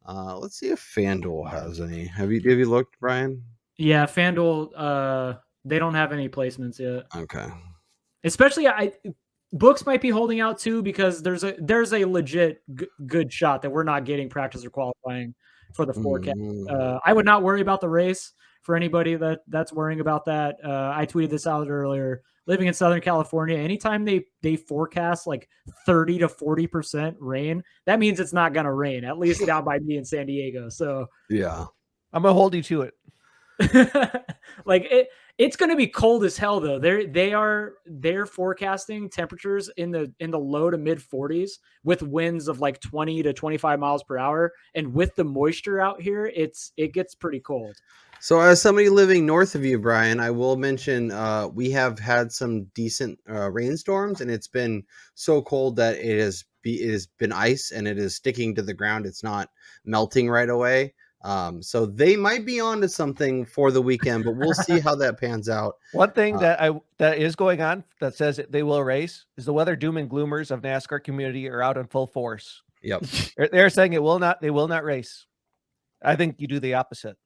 Let's see if FanDuel has any. Have you looked, Brian? Yeah, FanDuel, they don't have any placements yet. Okay. Especially books might be holding out too, because there's a legit good shot that we're not getting practice or qualifying for the forecast. I would not worry about the race for anybody that's worrying about that. I tweeted this out earlier. Living in Southern California, anytime they forecast like 30 to 40% rain, that means it's not going to rain, at least down by me in San Diego. So yeah, I'm going to hold you to it. Like it's going to be cold as hell though. They're forecasting temperatures in the low to mid 40s with winds of like 20 to 25 miles per hour. And with the moisture out here, it gets pretty cold. So as somebody living north of you, Brian, I will mention we have had some decent rainstorms, and it's been so cold that it has been ice, and it is sticking to the ground. It's not melting right away. So they might be onto something for the weekend, but we'll see how that pans out. One thing that is going on that says they will race is the weather doom and gloomers of NASCAR community are out in full force. Yep. They're saying they will not race. I think you do the opposite.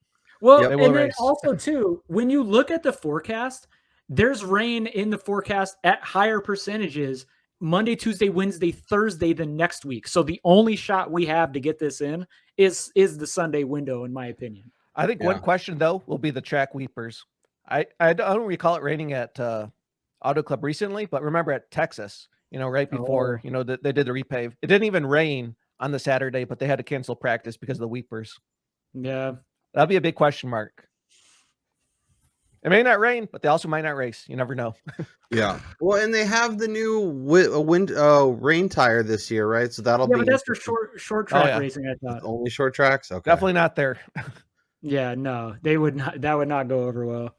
Well, and then also too, when you look at the forecast, there's rain in the forecast at higher percentages Monday, Tuesday, Wednesday, Thursday than next week. So the only shot we have to get this in is the Sunday window, in my opinion. I think one question though will be the track weepers. I don't recall it raining at Auto Club recently, but remember at Texas, right before they did the repave, it didn't even rain on the Saturday, but they had to cancel practice because of the weepers. Yeah, that'll be a big question mark. It may not rain, but they also might not race. You never know. Yeah. Well, and they have the new rain tire this year, right? So that'll be. But that's for short track racing. I thought only short tracks. Okay. Definitely not there. Yeah, no, they would not. That would not go over well.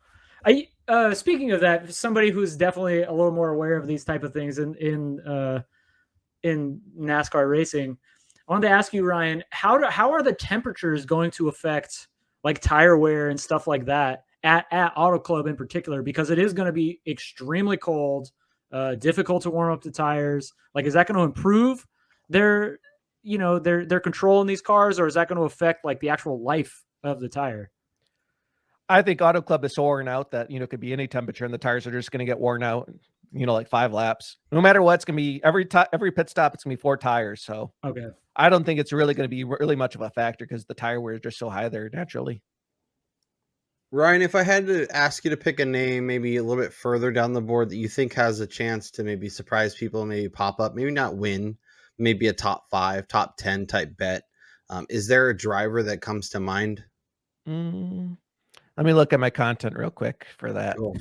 Speaking of that, somebody who's definitely a little more aware of these type of things in NASCAR racing, I wanted to ask you, Ryan, how are the temperatures going to affect like tire wear and stuff like that at Auto Club in particular? Because it is going to be extremely cold, difficult to warm up the tires. Like, is that going to improve their control in these cars, or is that going to affect like the actual life of the tire? I think Auto Club is so worn out that, it could be any temperature and the tires are just going to get worn out, like 5 laps. No matter what, it's going to be every pit stop, it's going to be 4 tires. So okay, I don't think it's really going to be really much of a factor because the tire wear is just so high there naturally. Ryan, if I had to ask you to pick a name, maybe a little bit further down the board that you think has a chance to maybe surprise people, maybe pop up, maybe not win, maybe a top 5, top 10 type bet. Is there a driver that comes to mind? Let me look at my content real quick for that. Cool.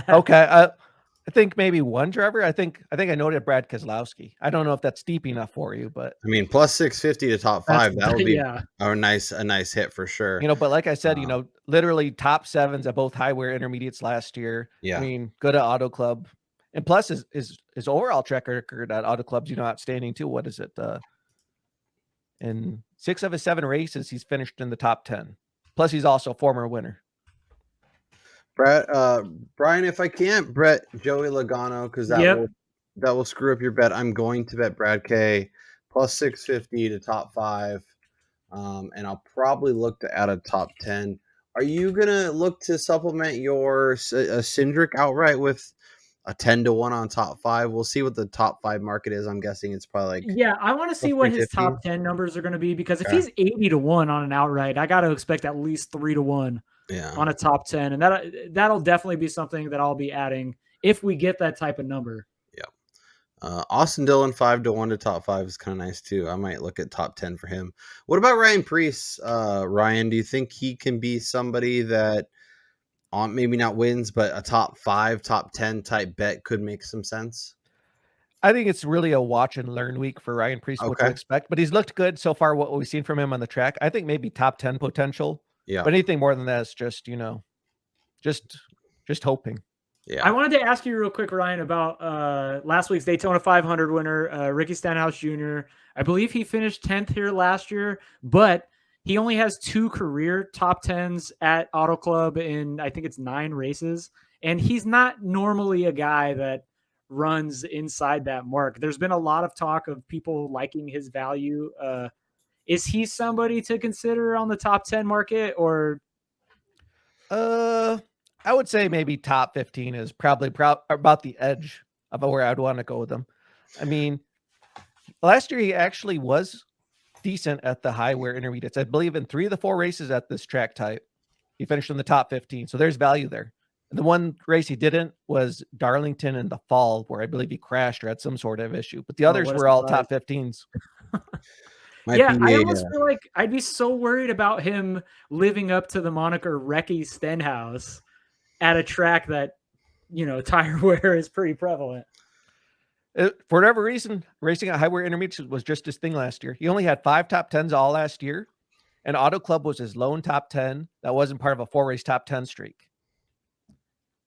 Okay. I think maybe one driver. I think I noted Brad Keselowski. I don't know if that's deep enough for you, but I mean, plus 650 to top 5, that would be a nice hit for sure. But like I said, literally top 7s at both high wear intermediates last year. Yeah. I mean, good at Auto Club. And plus his overall track record at Auto Club's, outstanding too. What is it? In 6 of his 7 races, he's finished in the top 10. Plus he's also a former winner. Brett, Brian, if I can't bet Joey Logano, because that will screw up your bet. I'm going to bet Brad K plus 650 to top 5, and I'll probably look to add a top 10. Are you gonna look to supplement your Cindric outright with a 10-1 on top 5? We'll see what the top 5 market is. I'm guessing it's probably like I want to see what his top 10 numbers are going to be, because if he's 80-1 on an outright, I got to expect at least 3-1. On a top 10, and that'll definitely be something that I'll be adding if we get that type of number. Austin Dillon 5-1 to top 5 is kind of nice too. I might look at top 10 for him. What about Ryan Preece? Ryan, do you think he can be somebody that maybe not wins, but a top 5, top 10 type bet could make some sense? I think it's really a watch and learn week for Ryan Preece, what to expect, but he's looked good so far. What we've seen from him on the track, I think maybe top 10 potential. Yeah. But anything more than that is just, just hoping. Yeah. I wanted to ask you real quick, Ryan, about last week's Daytona 500 winner, Ricky Stenhouse Jr. I believe he finished 10th here last year, but he only has 2 career top 10s at Auto Club in, I think it's 9 races. And he's not normally a guy that runs inside that mark. There's been a lot of talk of people liking his value. Is he somebody to consider on the top 10 market, or? I would say maybe top 15 is probably about the edge of where I'd want to go with him. I mean, last year he actually was decent at the high wear intermediates. I believe in 3 of the 4 races at this track type, he finished in the top 15. So there's value there. And the one race he didn't was Darlington in the fall, where I believe he crashed or had some sort of issue. But the others were all top 15s. I almost feel like I'd be so worried about him living up to the moniker Recky Stenhouse at a track that, tire wear is pretty prevalent. For whatever reason, racing at high wear intermediates was just his thing last year. He only had 5 top 10s all last year, and Auto Club was his lone top 10 that wasn't part of a 4-race top 10 streak.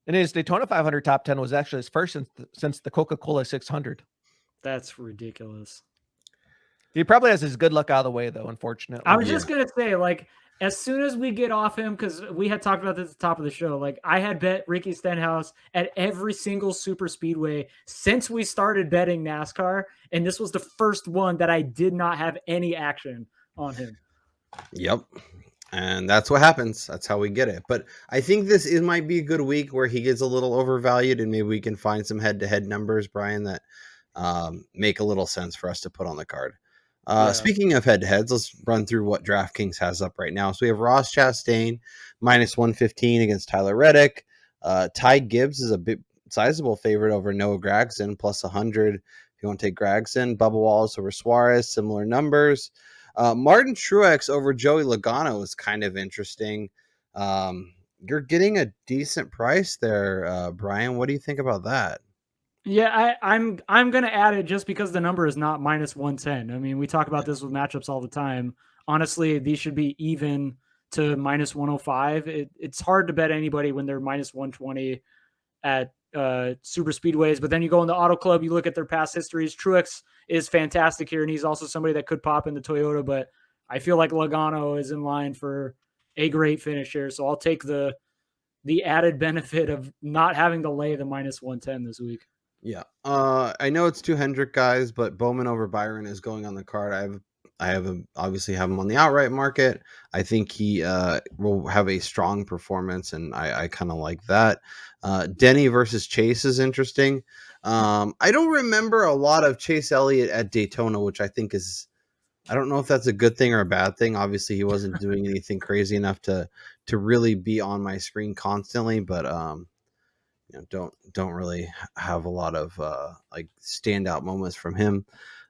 And his Daytona 500 top 10 was actually his first since the Coca-Cola 600. That's ridiculous. He probably has his good luck out of the way, though, unfortunately. I was just going to say, like, as soon as we get off him, because we had talked about this at the top of the show, like, I had bet Ricky Stenhouse at every single super speedway since we started betting NASCAR, and this was the first one that I did not have any action on him. Yep. And that's what happens. That's how we get it. But I think this might be a good week where he gets a little overvalued, and maybe we can find some head-to-head numbers, Brian, that make a little sense for us to put on the card. Speaking of head-to-heads, let's run through what DraftKings has up right now. So we have Ross Chastain minus 115 against Tyler Reddick. Ty Gibbs is a bit sizable favorite over Noah Gragson, plus 100 if you want to take Gragson. Bubba Wallace over Suarez, similar numbers. Martin Truex over Joey Logano is kind of interesting. You're getting a decent price there, Brian. What do you think about that? Yeah, I'm gonna add it just because the number is not minus 110. I mean, we talk about this with matchups all the time. Honestly, these should be even to minus 105. It's hard to bet anybody when they're minus 120 at super speedways. But then you go in the Auto Club, you look at their past histories. Truex is fantastic here, and he's also somebody that could pop in the Toyota. But I feel like Logano is in line for a great finish here, so I'll take the added benefit of not having to lay the minus 110 this week. Yeah. I know it's 2 Hendrick guys, but Bowman over Byron is going on the card. Obviously have him on the outright market. I think he will have a strong performance, and I kind of like that. Denny versus Chase is interesting. I don't remember a lot of Chase Elliott at Daytona, which I think is, I don't know if that's a good thing or a bad thing. Obviously, he wasn't doing anything crazy enough to really be on my screen constantly, but don't really have a lot of like standout moments from him.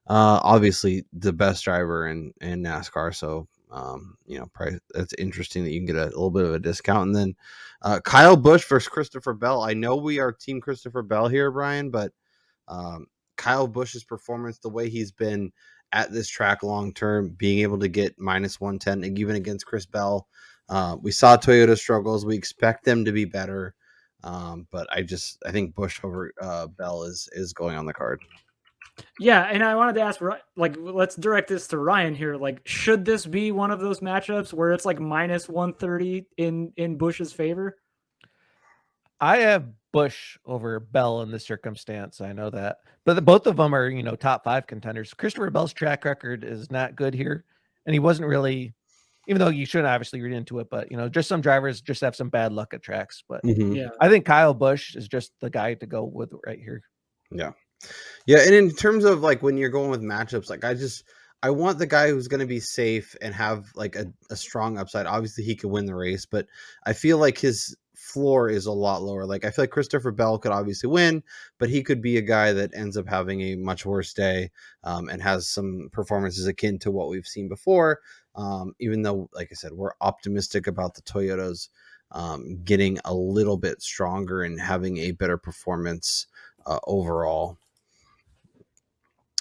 Obviously the best driver in NASCAR, so price, that's interesting that you can get a little bit of a discount. And then Kyle Busch versus Christopher Bell. I know we are team Christopher Bell here, Brian, but Kyle Busch's performance, the way he's been at this track long term, being able to get minus 110 and even against Chris Bell. We saw Toyota struggles. We expect them to be better. But I think Busch over Bell is going on the card. Yeah, and I wanted to ask, like, let's direct this to Ryan here. Like, should this be one of those matchups where it's like minus 130 in Busch's favor? I have Busch over Bell in this circumstance. I know that, but both of them are, top 5 contenders. Christopher Bell's track record is not good here, and he wasn't really, even though you shouldn't obviously read into it, but just some drivers just have some bad luck at tracks. But Yeah, I think Kyle Busch is just the guy to go with right here. Yeah. And in terms of like when you're going with matchups, like I want the guy who's going to be safe and have like a strong upside. Obviously, he could win the race, but I feel like his floor is a lot lower. Like I feel like Christopher Bell could obviously win, but he could be a guy that ends up having a much worse day and has some performances akin to what we've seen before. Even though, like I said, we're optimistic about the Toyotas getting a little bit stronger and having a better performance overall.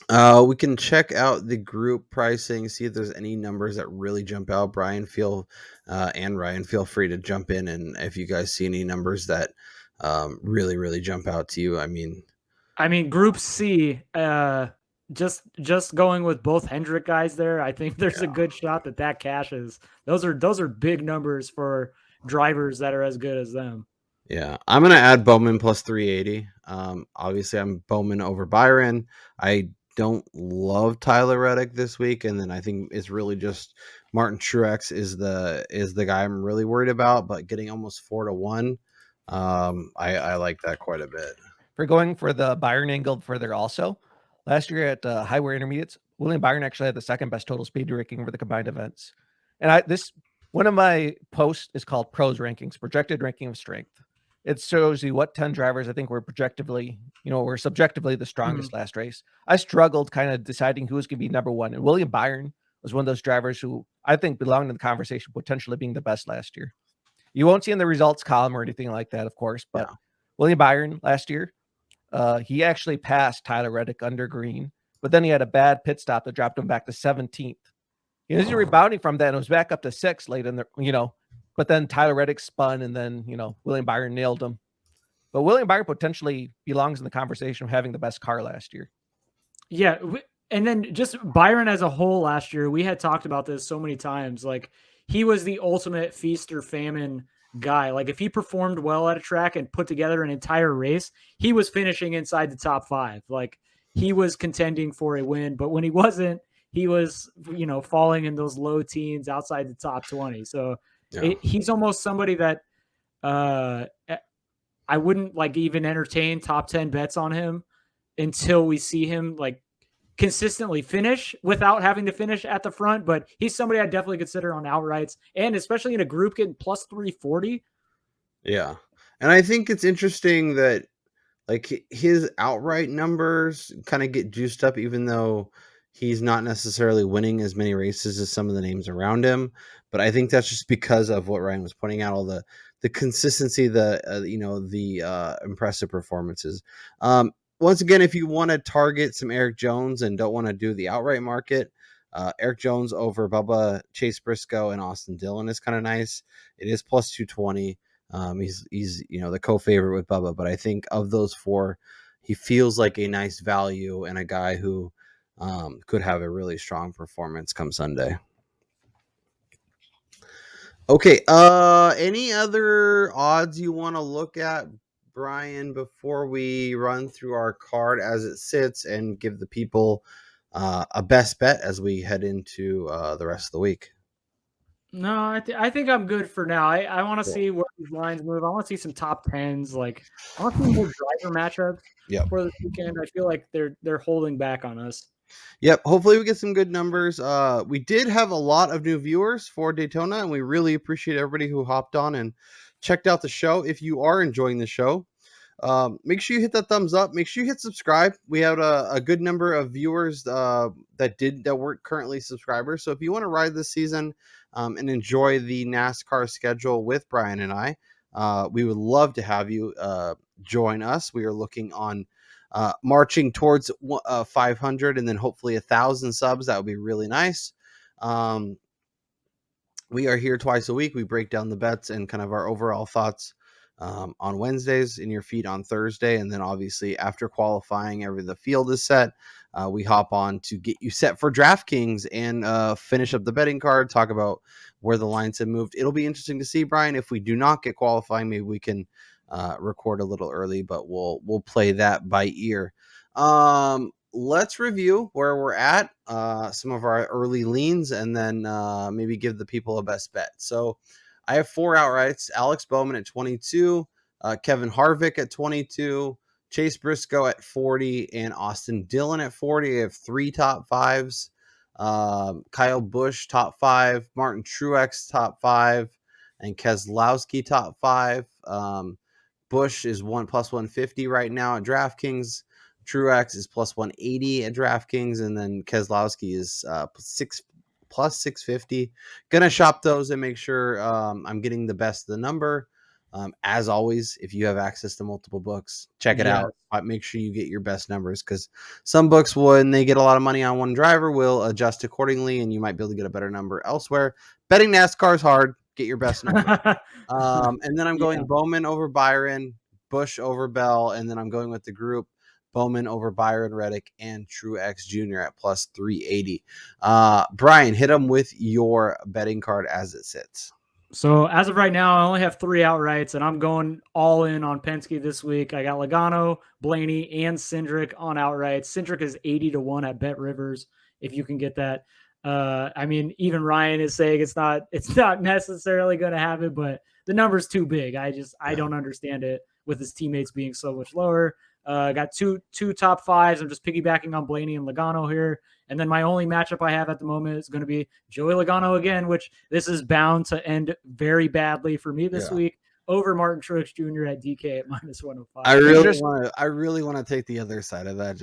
We can check out the group pricing, see if there's any numbers that really jump out. Brian, and Ryan, feel free to jump in, and if you guys see any numbers that really, really jump out to you. I mean, Group C, just going with both Hendrick guys there, I think there's a good shot that cashes. Those are big numbers for drivers that are as good as them. Yeah, I'm gonna add Bowman plus 380. Obviously, I'm Bowman over Byron. I don't love Tyler Reddick this week, and then I think it's really just Martin Truex is the guy I'm really worried about. But getting almost 4-1, I like that quite a bit. For going for the Byron angle further, also last year at Highway Intermediates, William Byron actually had the second best total speed ranking for the combined events. And one of my posts is called Pros Rankings, projected ranking of strength. It shows you what 10 drivers I think were projectively, were subjectively the strongest last race. I struggled kind of deciding who was going to be number one. And William Byron was one of those drivers who I think belonged in the conversation, potentially being the best last year. You won't see in the results column or anything like that, of course, but William Byron last year, he actually passed Tyler Reddick under green, but then he had a bad pit stop that dropped him back to 17th. He's rebounding from that and was back up to 6th late in the, but then Tyler Reddick spun and then, William Byron nailed him. But William Byron potentially belongs in the conversation of having the best car last year. Yeah. And then just Byron as a whole last year, we had talked about this so many times. Like he was the ultimate feast or famine guy. Like if he performed well at a track and put together an entire race, he was finishing inside the top 5. Like he was contending for a win, but when he wasn't, he was, falling in those low teens outside the top 20. So he's almost somebody that I wouldn't like even entertain top 10 bets on him until we see him like consistently finish without having to finish at the front, but he's somebody I definitely consider on outrights, and especially in a group getting plus 340. Yeah. And I think it's interesting that like his outright numbers kind of get juiced up, even though he's not necessarily winning as many races as some of the names around him. But I think that's just because of what Ryan was pointing out, all the consistency, the impressive performances. Once again, if you want to target some Eric Jones and don't want to do the outright market, Eric Jones over Bubba, Chase Briscoe, and Austin Dillon is kind of nice. It is plus 220. He's the co-favorite with Bubba, but I think of those four, he feels like a nice value and a guy who could have a really strong performance come Sunday. Okay, any other odds you want to look at, Brian, before we run through our card as it sits and give the people a best bet as we head into the rest of the week? No, I think I'm good for now. I want to Cool. see where these lines move. I want to see some top tens. Like I want to see more driver matchups for this weekend. I feel like they're holding back on us. Yep. Hopefully we get some good numbers. We did have a lot of new viewers for Daytona, and we really appreciate everybody who hopped on and checked out the show. If you are enjoying the show, make sure you hit that thumbs up. Make sure you hit subscribe. We have a good number of viewers that weren't currently subscribers. So if you want to ride this season and enjoy the NASCAR schedule with Brian and I, we would love to have you join us. We are looking on marching towards 500 and then hopefully 1,000 subs. That would be really nice. We are here twice a week. We break down the bets and kind of our overall thoughts on Wednesdays, in your feed on Thursday. And then obviously after qualifying, the field is set. We hop on to get you set for DraftKings and finish up the betting card, talk about where the lines have moved. It'll be interesting to see, Brian, if we do not get qualifying, maybe we can record a little early, but we'll play that by ear. Let's review where we're at, some of our early leans, and then maybe give the people a best bet. So I have 4 outrights: Alex Bowman at 22, Kevin Harvick at 22, Chase Briscoe at 40, and Austin Dillon at 40. I have 3 top 5s. Kyle Busch top 5, Martin Truex top 5, and Keselowski top 5. Busch is plus 150 right now at DraftKings. Truex is plus 180 at DraftKings, and then Keselowski is plus 650. Gonna shop those and make sure I'm getting the best of the number. As always, if you have access to multiple books, check it out. Make sure you get your best numbers, because some books, when they get a lot of money on one driver, will adjust accordingly, and you might be able to get a better number elsewhere. Betting NASCAR is hard. Get your best number. And then I'm going Bowman over Byron, Busch over Bell, and then I'm going with the group Bowman over Byron, Reddick, and Truex Jr. at plus 380. Brian, hit them with your betting card as it sits. So as of right now, I only have 3 outrights, and I'm going all in on Penske this week. I got Logano, Blaney, and Cindric on outrights. Cindric is 80-1 at Bet Rivers, if you can get that. I mean, even Ryan is saying it's not necessarily going to happen, but the number's too big. I don't understand it with his teammates being so much lower. Got two top 5s. I'm just piggybacking on Blaney and Logano here. And then my only matchup I have at the moment is going to be Joey Logano again, which this is bound to end very badly for me this week, over Martin Truex Jr. at DK at minus 105. I really want to take the other side of that.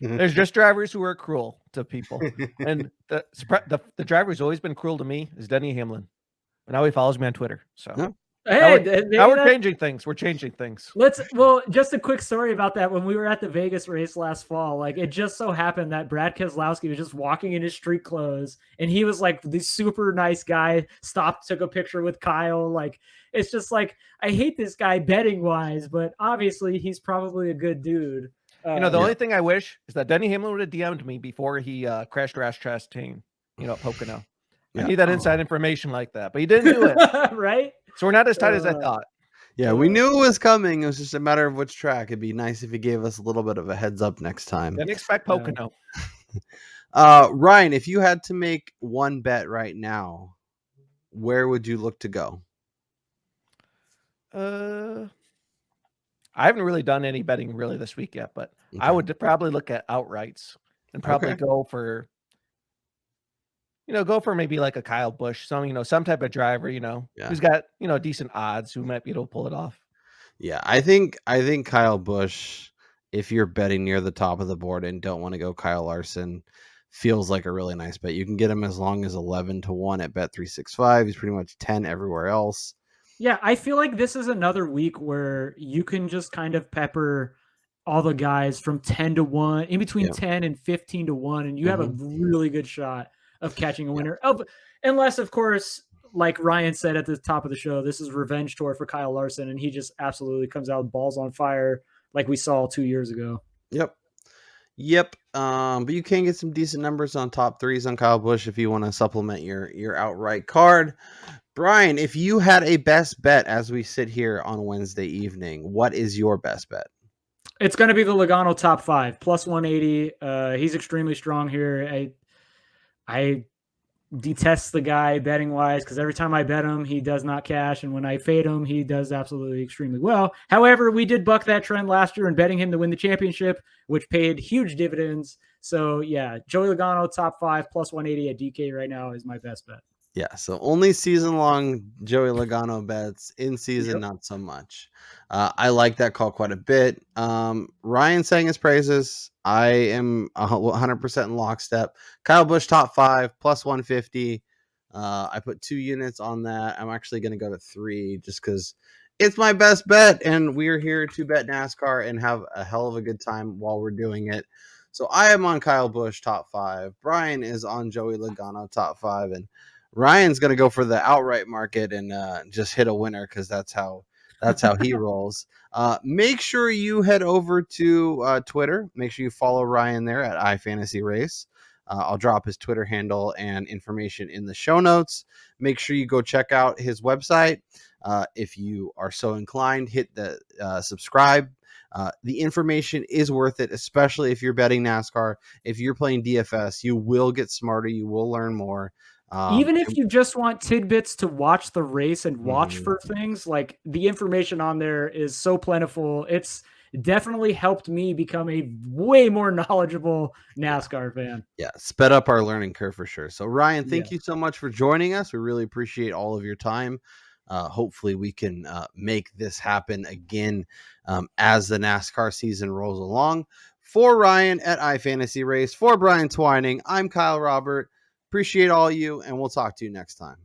There's just drivers who are cruel to people. And the driver who's always been cruel to me is Denny Hamlin. And now he follows me on Twitter. So now we're changing things. We're changing things. Just a quick story about that. When we were at the Vegas race last fall, like it just so happened that Brad Keselowski was just walking in his street clothes, and he was like this super nice guy, stopped, took a picture with Kyle. Like, it's just like, I hate this guy betting wise, but obviously he's probably a good dude. The only thing I wish is that Denny Hamlin would have DM'd me before he crashed Rash Chastain, at Pocono. I need that inside information like that, but he didn't do it. Right? So we're not as tight as I thought. Yeah, we knew it was coming. It was just a matter of which track. It'd be nice if he gave us a little bit of a heads up next time. Didn't expect Pocono. Ryan, if you had to make one bet right now, where would you look to go? I haven't really done any betting really this week yet, but I would probably look at outrights and probably Okay. go for maybe like a Kyle Busch, some type of driver, Yeah. who's got, decent odds, who might be able to pull it off. Yeah, I think Kyle Busch, if you're betting near the top of the board and don't want to go Kyle Larson, feels like a really nice bet. You can get him as long as 11-1 at Bet365. He's pretty much 10 everywhere else. Yeah, I feel like this is another week where you can just kind of pepper all the guys from 10-1, in between 10 and 15-1, and you have a really good shot of catching a winner. Unless, of course, like Ryan said at the top of the show, this is revenge tour for Kyle Larson, and he just absolutely comes out with balls on fire like we saw 2 years ago. Yep. But you can get some decent numbers on top threes on Kyle Busch if you want to supplement your outright card. Brian, if you had a best bet as we sit here on Wednesday evening, what is your best bet? It's going to be the Logano top 5 plus 180. He's extremely strong here. I detest the guy betting wise because every time I bet him, he does not cash, and when I fade him, he does absolutely extremely well. However, we did buck that trend last year in betting him to win the championship, which paid huge dividends. So yeah, Joey Logano top 5 plus 180 at DK right now is my best bet. Yeah, so only season-long Joey Logano bets, in season, not so much. I like that call quite a bit. Ryan sang his praises. I am 100% in lockstep. Kyle Busch top 5 plus 150. I put 2 units on that. I'm actually going to go to 3 just because it's my best bet, and we're here to bet NASCAR and have a hell of a good time while we're doing it. So I am on Kyle Busch top 5. Brian is on Joey Logano top 5, and Ryan's going to go for the outright market and just hit a winner because that's how he rolls. Make sure you head over to Twitter. Make sure you follow Ryan there at iFantasyRace. I'll drop his Twitter handle and information in the show notes. Make sure you go check out his website. If you are so inclined, hit the subscribe. The information is worth it, especially if you're betting NASCAR. If you're playing DFS, you will get smarter. You will learn more. Even if you just want tidbits to watch the race and watch for things, like the information on there is so plentiful. It's definitely helped me become a way more knowledgeable NASCAR fan. Yeah, sped up our learning curve for sure. So Ryan, thank you so much for joining us. We really appreciate all of your time. Hopefully we can make this happen again as the NASCAR season rolls along. For Ryan at iFantasyRace, for Brian Twining, I'm Kyle Robert. Appreciate all you, and we'll talk to you next time.